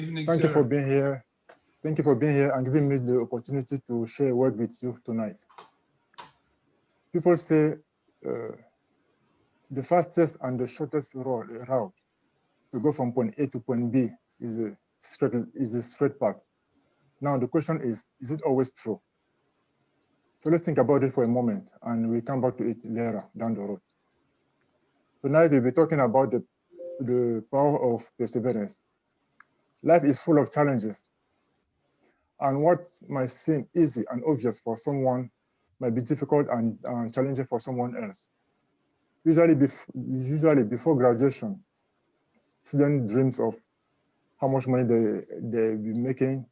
Evening, Thank you for sir. being here. Thank you for being here and giving me the opportunity to share a word with you tonight. People say the fastest and the shortest route to go from point A to point B is a straight path. Now the question is it always true? So let's think about it for a moment and we come back to it later down the road. Tonight we'll be talking about the power of perseverance. Life is full of challenges, and what might seem easy and obvious for someone might be difficult and challenging for someone else. Usually before graduation, student dreams of how much money they be making,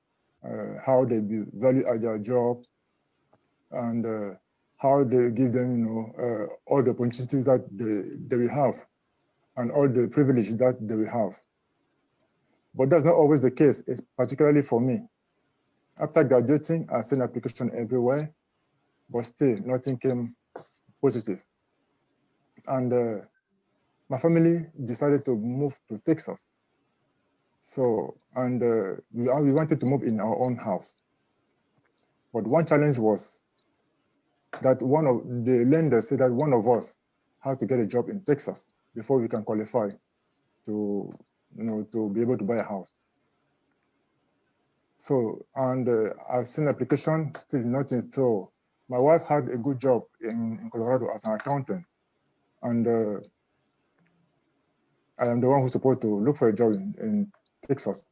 how they be valued at their job, and how they give them, all the opportunities that they will have and all the privilege that they will have. But that's not always the case, particularly for me. After graduating, I sent application everywhere, but still nothing came positive. And my family decided to move to Texas. So, and we wanted to move in our own house. But one challenge was that one of the lenders said that one of us has to get a job in Texas before we can qualify to, to be able to buy a house. So, and I've seen application, still nothing. So my wife had a good job in Colorado as an accountant. And I am the one who's supposed to look for a job in Texas.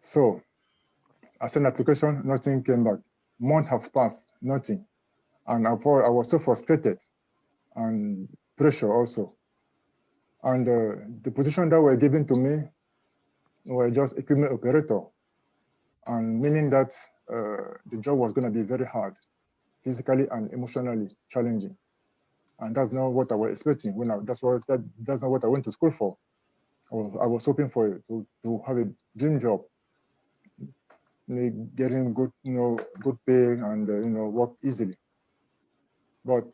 So I sent application, nothing came back. Months have passed, nothing. And I was so frustrated and pressure also. And the position that were given to me were just equipment operator, and meaning that the job was going to be very hard, physically and emotionally challenging. And that's not what I was expecting. That's not what I went to school for. I was hoping for to have a dream job, getting good, good pay and work easily. But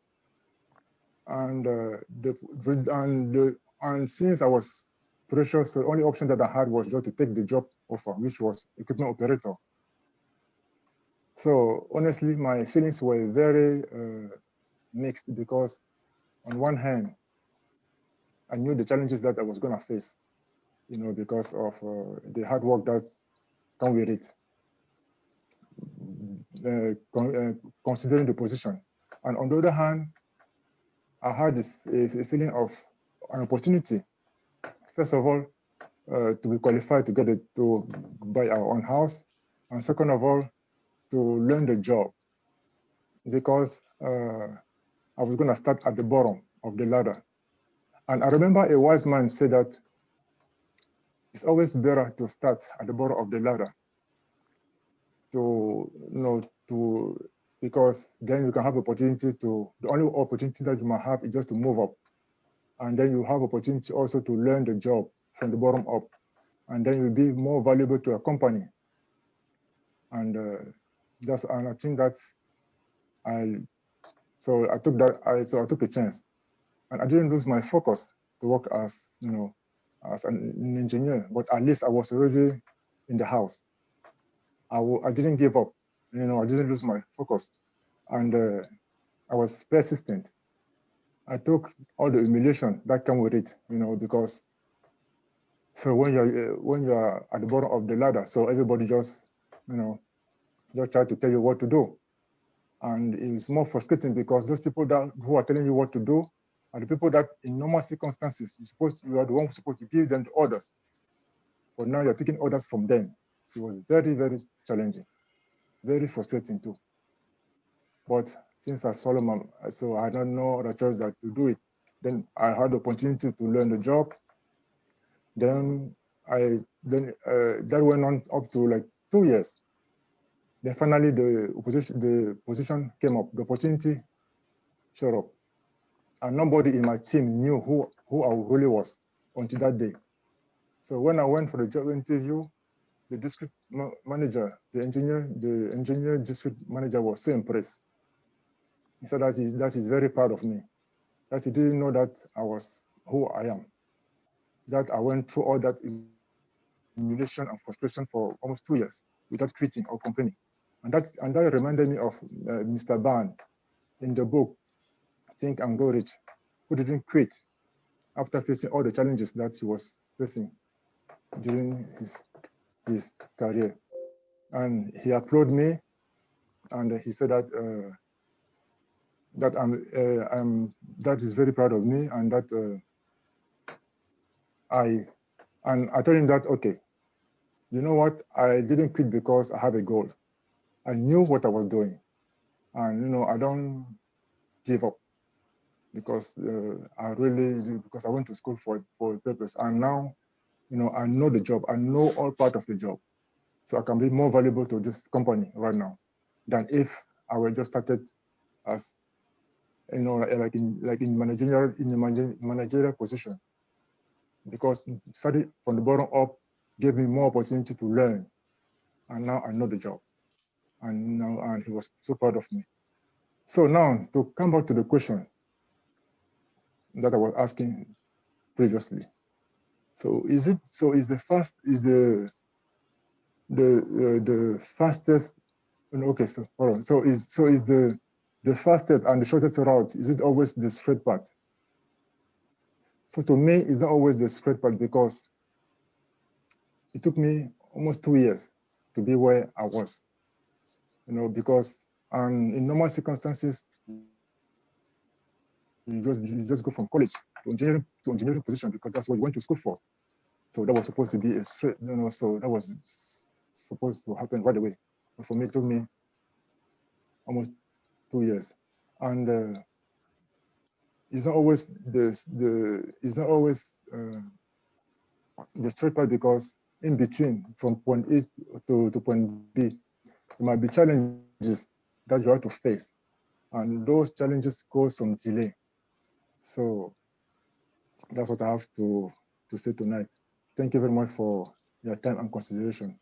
and since I was precious, the only option that I had was just to take the job offer, which was equipment operator. So honestly, my feelings were very mixed because on one hand, I knew the challenges that I was going to face, because of the hard work that come with it, considering the position. And on the other hand, I had a feeling of an opportunity. First of all, to be qualified to to buy our own house, and second of all, to learn the job, because I was going to start at the bottom of the ladder. And I remember a wise man said that it's always better to start at the bottom of the ladder, because then you can have opportunity the only opportunity that you might have is just to move up. And then you have opportunity also to learn the job from the bottom up. And then you'll be more valuable to a company. And and I think that I took a chance, and I didn't lose my focus to work as as an engineer. But at least I was already in the house. I didn't give up. I didn't lose my focus, and I was persistent. I took all the humiliation that came with it, because so when you're at the bottom of the ladder, so everybody just try to tell you what to do. And it's more frustrating because those people who are telling you what to do are the people that in normal circumstances, you are the one who's supposed to give them the orders. But now you're taking orders from them. So it was very, very challenging, very frustrating too. But since so I don't know other choice than to do it. Then I had the opportunity to learn the job. Then that went on up to like 2 years. Then finally the position came up, the opportunity showed up. And nobody in my team knew who I really was until that day. So when I went for the job interview, the district manager, the engineer district manager was so impressed. He said that he's very proud of me, that he didn't know that I was who I am, that I went through all that humiliation and frustration for almost 2 years without quitting or complaining. And that reminded me of Mr. Ban in the book Think and Go Rich, who didn't quit after facing all the challenges that he was facing during his career. And he applauded me, and he said that that is very proud of me, and that I told him that, okay, you know what, I didn't quit because I have a goal. I knew what I was doing, and I don't give up because because I went to school for a purpose, and now I know the job. I know all part of the job, so I can be more valuable to this company right now than if I were just started as like in managerial position, because study from the bottom up gave me more opportunity to learn, and now I know the job, and he was so proud of me. So now to come back to the question that I was asking previously. So is the fastest? Okay, so hold on. So is the fastest and the shortest route, is it always the straight path? So to me, it's not always the straight path, because it took me almost 2 years to be where I was. Because in normal circumstances, you just go from college to engineering position, because that's what you went to school for. So that was supposed to be a straight, so that was supposed to happen right away. But for me, it took me almost 2 years. And it's not always the straight path, because in between, from point A to point B, there might be challenges that you have to face, and those challenges cause some delay. So that's what I have to say tonight. Thank you very much for your time and consideration.